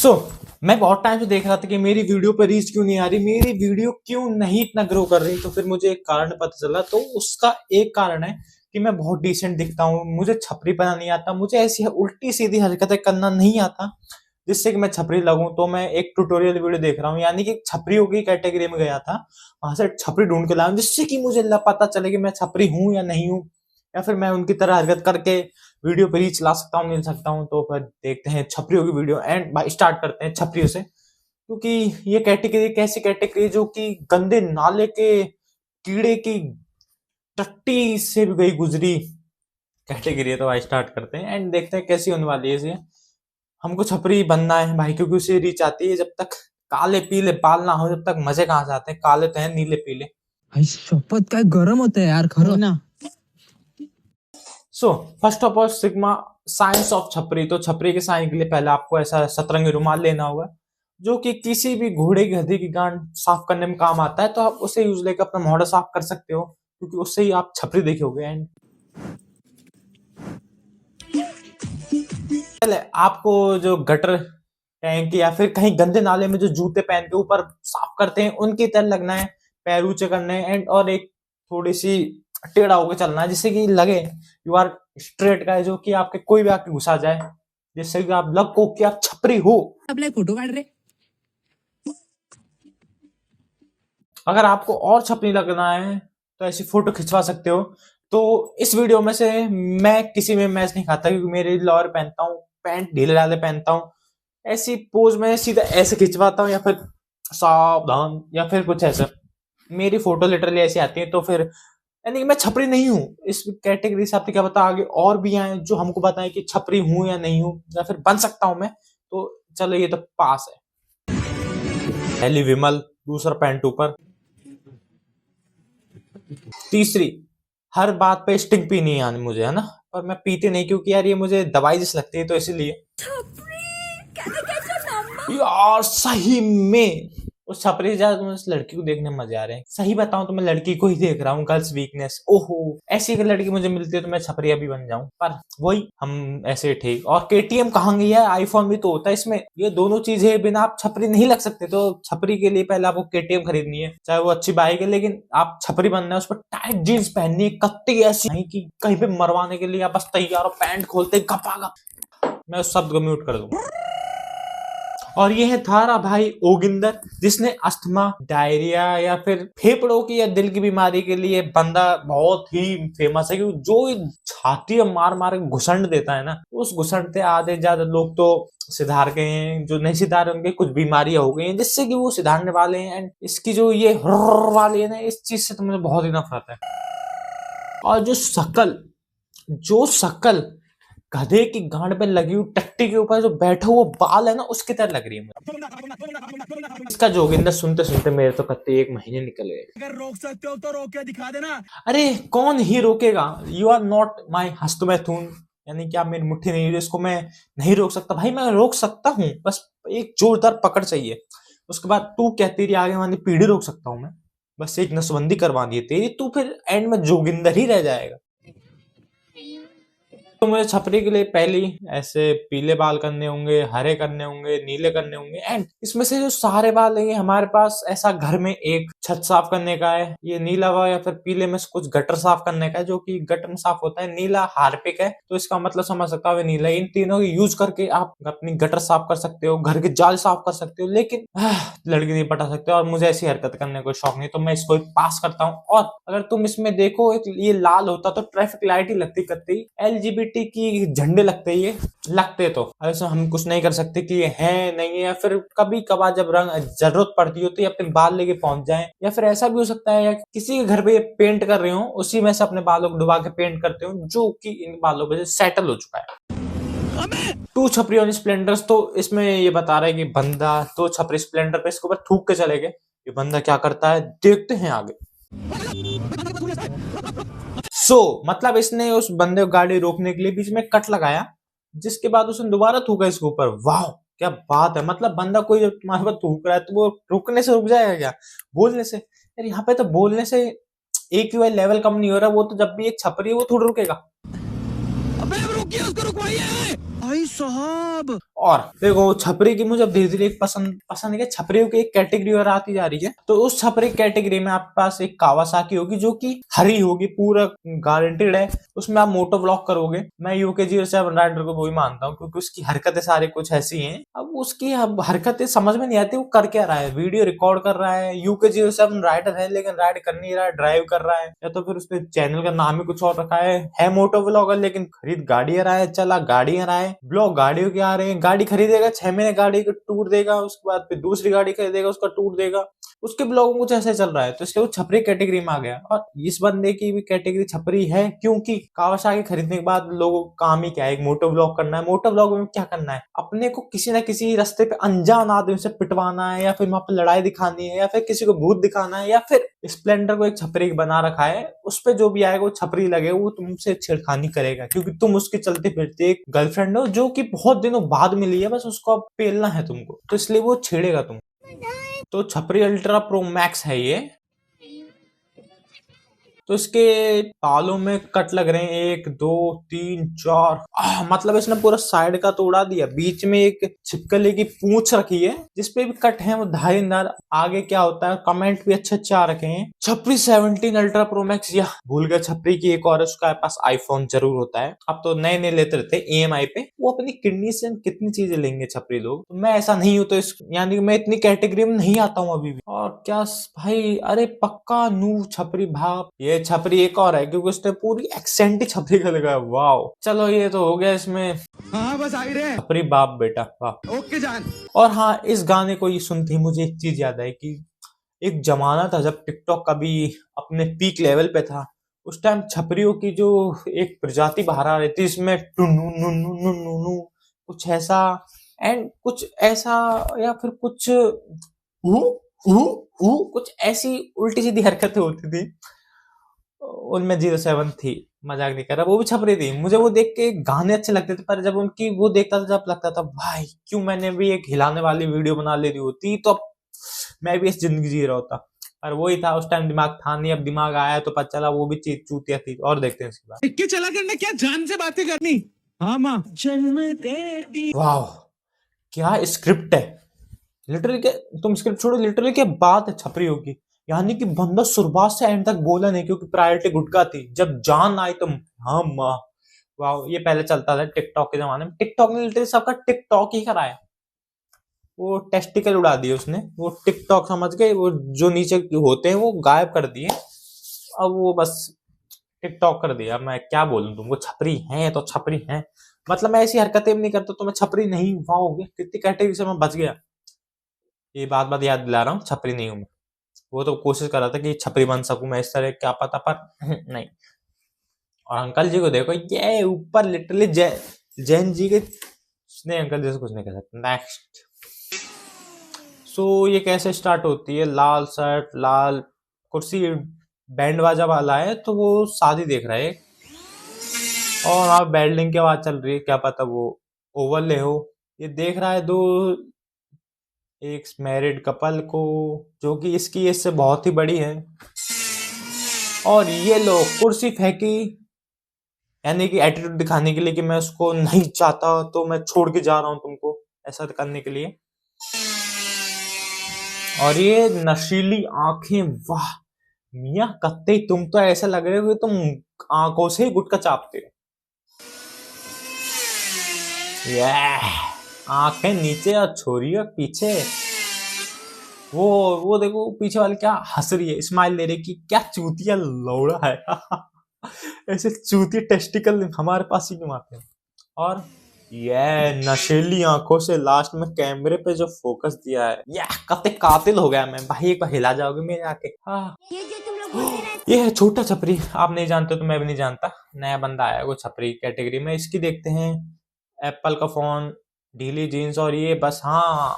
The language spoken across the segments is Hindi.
सो मैं बहुत टाइम से देख रहा था कि मेरी वीडियो पर रीच क्यों नहीं आ रही, मेरी वीडियो क्यों नहीं इतना ग्रो कर रही। तो फिर मुझे एक कारण पता चला। तो उसका एक कारण है कि मैं बहुत डिसेंट दिखता हूँ, मुझे छपरी पना नहीं आता, मुझे ऐसी उल्टी सीधी हरकतें करना नहीं आता जिससे कि मैं छपरी लगूं। तो मैं एक ट्यूटोरियल वीडियो देख रहा हूँ, यानी कि छपरियों की कैटेगरी में गया था, वहां से छपरी ढूंढ के लाया हूं, जिससे कि मुझे पता चले कि मैं छपरी हूं या नहीं हूं, या फिर मैं उनकी तरह हरकत करके वीडियो पे रीच ला सकता हूँ नहीं ला सकता हूँ। तो फिर देखते हैं छपरियों की वीडियो एंड स्टार्ट करते हैं छपरियों से, क्योंकि ये कैटेगरी एक ऐसी कैटेगरी जो कि गंदे नाले के कीड़े की टट्टी से भी गई गुजरी कैटेगरी है। तो भाई स्टार्ट करते हैं एंड देखते हैं कैसी होने वाली है इसे। हमको छपरी बनना है भाई, क्योंकि उसे रीच आती है। जब तक काले पीले बाल ना हो जब तक मजे कहाँ से आते हैं, काले तो हैं नीले पीले। भाई शपथ काय गरम होतं यार खरं ना। So first of all sigma science of छपरी। तो छपरी के साइन के लिए पहले आपको ऐसा सतरंगी रुमाल लेना होगा, जो कि किसी भी घोड़े गधे की गांड साफ करने में काम आता है। तो आप उसे यूज लेकर अपना मोहरा साफ कर सकते हो, क्योंकि उससे ही आप छपरी देखोगे। एंड पहले आपको जो गटर टैंक या फिर कहीं गंदे नाले में जो जूते पहन के ऊपर साफ करते हैं उनकी तरह लगना है, पैर ऊंचे करने हैं एंड और एक थोड़ी सी टेढ़ा होकर चलना है, जिससे कि लगे यू आर स्ट्रेट का है, जो कि आपके कोई भी आके घुसा जाए, जिससे कि आप लगो कि आप छपरी हो। आपला फोटो काढ रे। अगर आपको और छपरी लगना है तो ऐसी फोटो खिंचवा सकते हो। तो इस वीडियो में से मैं किसी में मैच नहीं खाता, क्योंकि मेरे लोअर पहनता हूँ, पैंट ढीले ढाले पहनता हूँ, ऐसी पोज में सीधा ऐसे खिंचवाता हूँ, या फिर सावधान या फिर कुछ ऐसा। मेरी फोटो लिटरली ऐसी आती है। तो फिर यानी कि मैं छपरी नहीं हूँ इस कैटेगरी से। आपको क्या पता आगे और भी आए जो हमको बताएं कि छपरी हूँ या नहीं हूँ, या फिर बन सकता हूँ मैं। तो चलो ये तो पास है। पहली विमल, दूसरा पैंट ऊपर, तीसरी हर बात पे स्टिंग पीनी आनी मुझे, है ना। पर मैं पीते नहीं, क्योंकि यार ये मुझे दवाई जैसी लगती है, तो इसीलिए यार सही में उस छपरी से ज्यादा उस लड़की को देखने में मजे आ रहे हैं। सही बताऊं तो मैं लड़की को ही देख रहा हूँ, गर्ल्स वीकनेस। ओहो, ऐसी अगर लड़की मुझे मिलती है तो मैं छपरिया भी बन जाऊं। पर वही हम ऐसे ठीक। और केटीएम कहाँ गई है, आईफोन भी तो होता है इसमें। ये दोनों चीजें बिना आप छपरी नहीं लग सकते। तो छपरी के लिए पहले आपको केटीएम खरीदनी है, चाहे वो अच्छी बाइक है, लेकिन आप छपरी बनना है, उस पर टाइट जीन्स पहननी है, कत्ती ऐसी नहीं कि कहीं पे मरवाने के लिए आप बस तैयार हो, पैंट खोलते गपागप। मैं उस शब्द को म्यूट कर दूंगा। और ये है थारा भाई ओगिंदर, जिसने अस्थमा, डायरिया या फिर फेफड़ों की या दिल की बीमारी के लिए बंदा बहुत ही फेमस है। क्योंकि जो छाती में मार मार के घुसंड देता है ना, उस घुसंड से आधे ज्यादा लोग तो सुधार गए हैं, जो नहीं सुधार उनके कुछ बीमारियां हो गई हैं जिससे कि वो सुधारने वाले हैं। एंड इसकी जो ये वाली है ना, इस चीज से तो मुझे बहुत ही नफरत है। और जो शकल गधे की गांड पे लगी हुई टट्टी के ऊपर जो बैठा हुआ बाल है ना, उसकी तरह लग रही है मुझे। इसका जोगिंदर सुनते सुनते मेरे तो कत्ते 1 महीने निकल गए। अगर रोक सकते हो तो रोक के दिखा देना। अरे कौन ही रोकेगा, यू आर नॉट माई हस्तमैथुन, यानी कि आप मेरी मुट्ठी नहीं, इसको मैं नहीं रोक सकता। भाई मैं रोक सकता हूँ, बस एक जोरदार पकड़ चाहिए। उसके बाद तू कहती रही आगे वाली पीढ़ी रोक सकता हूँ मैं, बस एक नसबंदी करवा दी तेरी, तू फिर एंड में जोगिंदर ही रह जाएगा। तो मुझे छपरी के लिए पहली ऐसे पीले बाल करने होंगे, हरे करने होंगे, नीले करने होंगे। एंड इसमें से जो सारे बाल है हमारे पास ऐसा घर में एक छत साफ करने का है, ये नीला हुआ, या फिर पीले में से कुछ गटर साफ करने का है, जो कि गटर में साफ होता है। नीला हार्पिक है, तो इसका मतलब समझ सकता हो नीला। इन तीनों की यूज करके आप अपनी गटर साफ कर सकते हो, घर के जाल साफ कर सकते हो, लेकिन लड़की नहीं पटा सकते। और मुझे ऐसी हरकत करने का कोई शौक नहीं, तो मैं इसको पास करता हूँ। और अगर तुम इसमें देखो, एक ये लाल होता तो ट्रैफिक लाइट ही लगती, करती LGBT की झंडे लगते, ये लगते। तो ऐसा हम कुछ नहीं कर सकते कि ये है नहीं है, या फिर कभी कभार जब रंग जरूरत पड़ती हो तो ये अपने बाल लेके पहुंच जाए। या फिर ऐसा भी हो सकता है या किसी के घर पे पेंट कर रहे हो, उसी में से अपने बालों को डुबा के पेंट करते हो, जो कि इन बालों पे सेटल हो चुका है। टू छपरी ऑन स्प्लेंडर्स, तो इसमें ये बता रहा है कि बंदा तो छपरी स्प्लेंडर पे इसके ऊपर थूक के चले गए। ये बंदा क्या करता है देखते हैं आगे। मतलब इसने उस बंदे को गाड़ी रोकने के लिए बीच में कट लगाया, जिसके बाद उसने दोबारा थूका इसके ऊपर। वाह क्या बात है। मतलब बंदा कोई जब तुम्हारे पास थूक रहा है तो वो रुकने से रुक जाएगा क्या, बोलने से? यार यहाँ पे तो बोलने से AQI लेवल कम नहीं हो रहा। वो तो जब भी एक छपरी है वो थोड़ा रुकेगा। अबे रुकिए, उसको रुकवाइए भाई साहब। और देखो छपरी की मुझे धीरे धीरे पसंद है। छपरियों की एक कैटेगरी और आती जा रही है, तो उस छपरी कैटेगरी में आपके पास एक कावासाकी होगी जो कि हरी होगी, पूरा गारंटेड है। उसमें आप मोटो ब्लॉक करोगे। मैं यूके 07 राइडर को वही मानता हूँ, क्योंकि उसकी हरकतें सारे कुछ ऐसी हैं। अब उसकी हरकतें समझ में नहीं आती, वो कर क्या रहा है। वीडियो रिकॉर्ड कर रहा है, यूके 07 राइडर है लेकिन राइड कर नहीं रहा है, ड्राइव कर रहा है। या तो फिर उसने चैनल का नाम ही कुछ और रखा है मोटो ब्लॉगर, लेकिन खरीद गाड़ी आ रहा है, चला गाड़ी आ रहा है, ब्लॉग गाड़ियों के आ रहे हैं। गाड़ी खरीदेगा, 6 महीने गाड़ी का टूर देगा, उसके बाद फिर दूसरी गाड़ी खरीदेगा, उसका टूर देगा। उसके ब्लॉग में कुछ ऐसे चल रहा है, तो इसलिए वो छपरी कैटेगरी में आ गया। और इस बंदे की भी कैटेगरी छपरी है, क्योंकि कावासाकी खरीदने के बाद लोगों का काम ही क्या है, एक मोटो ब्लॉग करना है। मोटो ब्लॉग में क्या करना है, अपने को किसी न किसी रास्ते पे अनजान आदमी से पिटवाना है, या फिर वहां पे लड़ाई दिखानी है, या फिर किसी को भूत दिखाना है, या फिर स्प्लेंडर को एक छपरी बना रखा है, उस पे जो भी आएगा वो छपरी लगे, वो तुमसे छेड़खानी करेगा, क्योंकि तुम उसके चलते फिरते एक गर्लफ्रेंड हो जो कि बहुत दिनों बाद मिली है, बस उसको अब पेलना है तुमको, तो इसलिए वो छेड़ेगा तुम। तो छपरी अल्ट्रा प्रो मैक्स है ये। तो इसके बालों में कट लग रहे हैं, 1 2 3 4। मतलब इसने पूरा साइड का तो उड़ा दिया, बीच में एक छिपकली की पूंछ रखी है जिसपे भी कट है वो धारीदार। आगे क्या होता है, कमेंट भी अच्छे अच्छे आ रखे हैं। छपरी 17 अल्ट्रा प्रो मैक्स, या भूल गया छपरी की एक और, उसका पास आईफोन जरूर होता है। अब तो नए नए लेते रहते EMI पे। वो अपनी किडनी से कितनी चीजें लेंगे छपरी लोग, तो मैं ऐसा नहीं हूं, तो इस यानी कि मैं इतनी कैटेगरी में नहीं आता हूँ अभी भी। और क्या भाई, अरे पक्का नू छपरी भाप। ये छपरी एक और है, क्योंकि उसने पूरी एक्सेंट ही छपरी का लगाया। वाह, चलो ये तो हो गया इसमें। हाँ बस आ ही रहे। छपरी बाप बेटा, वाह। ओके जान। और हाँ, इस गाने को ये सुनते ही मुझे एक चीज याद आई कि एक जमाना था जब टिकटॉक का भी अपने पीक लेवल पे था। उस टाइम छपरियों की जो एक प्रजाति बाहर आ रही थी, इसमें टुनु नु नु नु नु नु कुछ ऐसा, एंड कुछ ऐसा, या फिर कुछ हु हु कुछ ऐसी उल्टी सीधी हरकतें होती थी। उनमें 07 थी, मजाक नहीं कर रहा, वो भी छपरी थी। मुझे वो देख के गाने अच्छे लगते थे, पर जब उनकी वो देखता था, जब लगता था भाई क्यों मैंने भी एक हिलाने वाली वीडियो बना ले रही होती, तो मैं भी इस जिंदगी जी रहा होता। पर वही था, उस टाइम दिमाग था नहीं, अब दिमाग आया तो पता चला वो भी चीज चूतिया थी। और देखते हैं इसके बाद। इक्के चला करना, क्या जान से बातें करनी। हाँ माँ जन्म तेरी। वाह, क्या स्क्रिप्ट है लिटरली। क्या तुम स्क्रिप्ट छोड़ो, लिटरली क्या बात है छपरी होगी। यानी कि बंदा शुरुआत से एंड तक बोला नहीं, क्योंकि प्रायोरिटी गुटका थी। जब जान आई तो हाँ माँ, वाह। ये पहले चलता था टिकटॉक के जमाने में। टिकटॉक ने लिटरली सबका टिकटॉक ही कराया। वो टेस्टिकल उड़ा दिए उसने, वो टिकटॉक समझ गए, वो जो नीचे होते हैं वो गायब कर दिए। अब वो बस टिकटॉक कर दिया। मैं क्या बोलूं तुमको, छपरी हैं तो छपरी हैं। मतलब मैं ऐसी हरकतें भी नहीं करता तो मैं छपरी नहीं हुआ हो गया। कितनी कैटेगरी से मैं बच गया। ये बात याद दिला रहा हूँ, छपरी नहीं हूं मैं। वो तो कोशिश कर रहा था कि छपरी बन सकूं मैं इस तरह, क्या पता, पर नहीं। और अंकल जी को देखो, ये ऊपर लिटरली जैन जी के, नहीं अंकल जी से कुछ नहीं कह सकते। नेक्स्ट। सो ये कैसे स्टार्ट होती है, लाल शर्ट लाल कुर्सी, बैंड बाजा वाला है, तो वो शादी देख रहा है और वहाँ बेल्डिंग की आवाज चल रही है, क्या पता वो ओवरले हो। ये देख रहा है दो एक मैरिड कपल को, जो कि इसकी एज से बहुत ही बड़ी है। और ये लोग कुर्सी फेंकी, यानी कि एटीट्यूड दिखाने के लिए कि मैं उसको नहीं चाहता, तो मैं छोड़ के जा रहा हूं तुमको, ऐसा करने के लिए। और ये नशीली आंखें, वाह मियां कत्ते, तुम तो ऐसा लग रहे हो कि तुम आंखों से ही गुटखा चापते हो। आंखें नीचे और छोरी और पीछे। वो देखो पीछे वाली क्या हंस रही है, स्माइल ले रही है कि क्या चूतिया लौड़ा है। ऐसे चूतिया टेस्टिकल हमारे पास ही क्यों आते हैं। और ये नशीली आंखों से लास्ट में कैमरे पे जो फोकस दिया है, ये कते कातिल हो गया मैं भाई। एक बार हिला जाओगे मेरे आके। हाँ, ये जो तुम लोग बोलते रहते ये है छोटा छपरी। आप नहीं जानते तो मैं भी नहीं जानता, नया बंदा आया वो छपरी कैटेगरी में। इसकी देखते हैं, एप्पल का फोन, ढीली जीन्स, और ये बस हाँ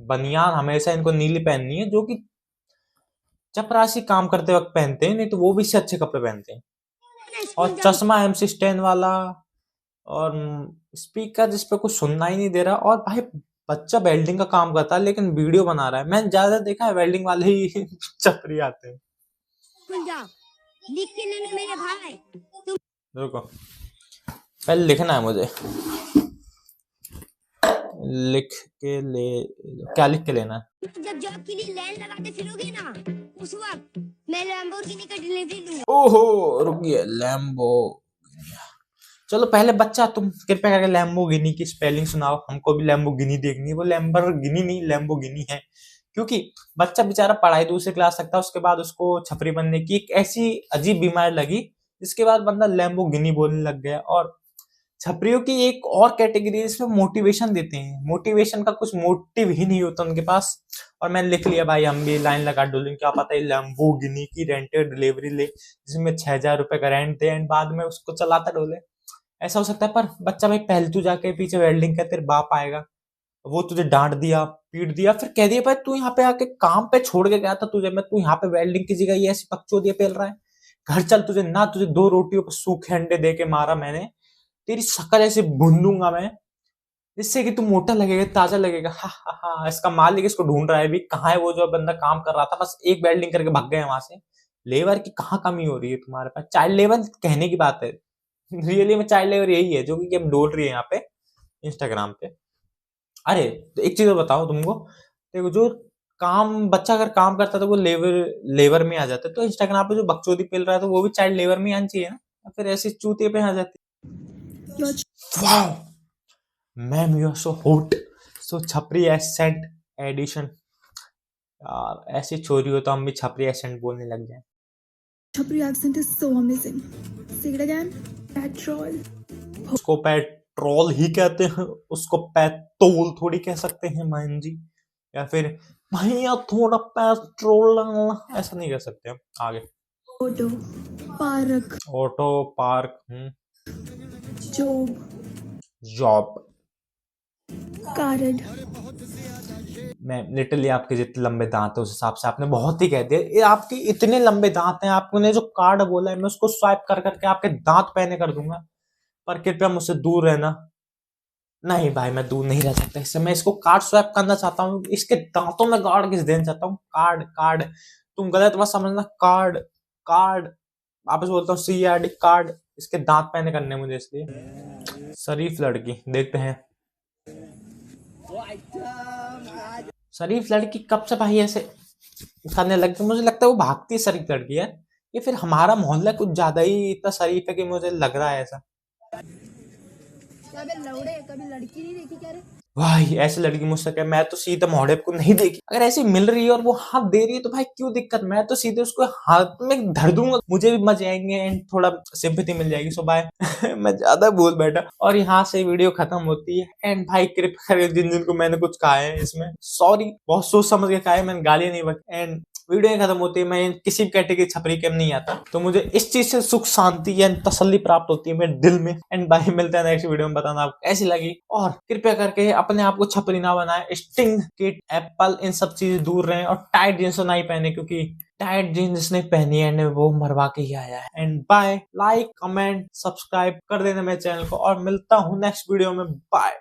बनियान हमेशा इनको नीली पहननी है, जो कि चपरासी काम करते वक्त पहनते हैं, नहीं तो वो भी इससे अच्छे कपड़े पहनते हैं। और चश्मा MC स्टैंड वाला, और स्पीकर जिसपे कुछ सुनना ही नहीं दे रहा। और भाई बच्चा वेल्डिंग का काम करता है लेकिन वीडियो बना रहा है। मैंने ज्यादा देखा है वेल्डिंग वाले ही छपरी आते हैं। सुन जाओ, लिख के लेना मेरे भाई। रुको, पहले लिखना है मुझे। लिख के ले, क्या लिख के लेना है? जब जॉब के लिए लाइन लगाते फिरोगे ना, उस वक्त मैं लैम्बोर्गिनी का डिलीवरी लूंगा। ओहो रुकिए, लैम्बो। चलो पहले बच्चा तुम कृपया करके लैम्बोर्गिनी की स्पेलिंग सुनाओ, हमको भी लैम्बोर्गिनी देखनी है। वो लैम्बोर्गिनी नहीं, लैम्बोर्गिनी है। क्योंकि बच्चा बेचारा पढ़ाई दूसरी क्लास तक था, उसके बाद उसको छपरी बनने की एक ऐसी अजीब बीमारी लगी, जिसके बाद बंदा लैम्बोर्गिनी बोलने लग गया। और छपरियों की एक और कैटेगरी है, इसमें मोटिवेशन देते हैं। मोटिवेशन का कुछ मोटिव ही नहीं होता उनके पास। और मैंने लिख लिया भाई, हम भी लाइन लगा डोलेंगे, क्या पता है लैम्बोर्गिनी की रेंटेड डिलीवरी ले, जिसमें 6,000 रुपए का रेंट दे एंड बाद में उसको चलाता डोले। ऐसा हो सकता है। पर बच्चा भाई, पहले तू जाके पीछे वेल्डिंग कर, तेरे बाप आएगा, वो तुझे डांट दिया, पीट दिया, फिर कह दिया भाई तू यहाँ पे आके काम पे छोड़ के गया था तुझे मैं, तू यहाँ पे वेल्डिंग की जगह ये ऐसी बकचोदियां पेल रहा है, घर चल, तुझे ना तुझे 2 रोटियों पर सूखे अंडे दे के मारा मैंने, तेरी शक्ल ऐसे भून दूंगा मैं, जिससे कि तू मोटा लगेगा, ताजा लगेगा। हा हा हा। इसका मालिक इसको ढूंढ रहा है अभी, कहाँ है वो जो बंदा काम कर रहा था, बस एक वेल्डिंग करके भाग गए वहां से। लेबर की कहाँ कमी हो रही है तुम्हारे पास? चाइल्ड लेबर कहने की बात है, रियली में चाइल्ड लेबर यही है जो कि गेम डोल रही है यहाँ पे इंस्टाग्राम पे। अरे तो एक चीज और बताओ तुमको, देखो जो काम बच्चा अगर काम करता है तो वो लेबर में आ जाता है, तो इंस्टाग्राम पे जो बकचोदी पेल रहा है तो वो भी चाइल्ड लेबर में आनी चाहिए ना, या फिर ऐसी चूतिए पे आ जाती है। Wow ma'am you are so hot, so छपरी एसेंट एडिशन। यार ऐसी चोरी हो तो हम भी छपरी एसेंट बोलने लग जाए। Chapri accent is so amazing. Say it again. Petrol. उसको पेट्रोल ही कहते हैं, उसको पेट्रोल थोड़ी कह सकते हैं मान जी, या फिर भैया थोड़ा पेट्रोल, ऐसा नहीं कह सकते हम। आगे Auto. Park. Auto park, Job. Job. Card. मैं लिटरली आपके जितने लंबे दांत है उस हिसाब से आपने बहुत ही कह दिया। ये आपके इतने लंबे दांत हैं, आपने जो कार्ड बोला है मैं उसको स्वाइप कर करके आपके दांत पहने कर दूंगा, पर कृपया मुझसे दूर रहना। नहीं भाई मैं दूर नहीं रह सकता इससे, मैं इसको कार्ड स्वैप करना चाहता हूँ, इसके दांतों में गाड़ किस देना चाहता हूँ। कार्ड कार्ड तुम गलत मत समझना, कार्ड कार्ड वापस बोलता हूँ, CRD कार्ड। इसके दांत पहने करने मुझे, इसलिए शरीफ लड़की देखते हैं। शरीफ लड़की कब से भाई ऐसे करने लग गई? मुझे लगता है वो भागती शरीफ लड़की है, या फिर हमारा मोहल्ला कुछ ज्यादा ही इतना शरीफ है कि मुझे लग रहा है ऐसा। लौड़े कभी लड़की नहीं देखी क्या रे? भाई ऐसी लड़की मुझसे कहे, मैं तो सीधे मोहड़े को नहीं देखी, अगर ऐसी मिल रही है और वो हाथ दे रही है तो भाई क्यों दिक्कत, मैं तो सीधे उसको हाथ में धर दूंगा, मुझे भी मजे आएंगे एंड थोड़ा सिंपैथी मिल जाएगी। सो बाय मैं ज्यादा बोल बैठा और यहाँ से वीडियो खत्म होती है। एंड भाई कृपया करके जिन जिनको मैंने कुछ कहा है इसमें सॉरी, बहुत सोच समझ के कहा है, मैंने गालियां नहीं बकी। एंड वीडियो खत्म होती है, मैं किसी भी कैटेगरी छपरी के नहीं आता, तो मुझे इस चीज से सुख शांति या तसल्ली प्राप्त होती है मेरे दिल में। एंड भाई मिलते हैं नेक्स्ट वीडियो में, बताना आपको कैसी लगी, और कृपया करके अपने आप को छपरी ना बनाए, स्टिंग किट एप्पल इन सब चीजें दूर रहें, और टाइट जींस तो नहीं पहने, क्योंकि टाइट जींस जिसने पहनी है वो मरवा के ही आया है। And bye, like comment subscribe कर देना मेरे चैनल को, और मिलता हूँ नेक्स्ट वीडियो में। बाय।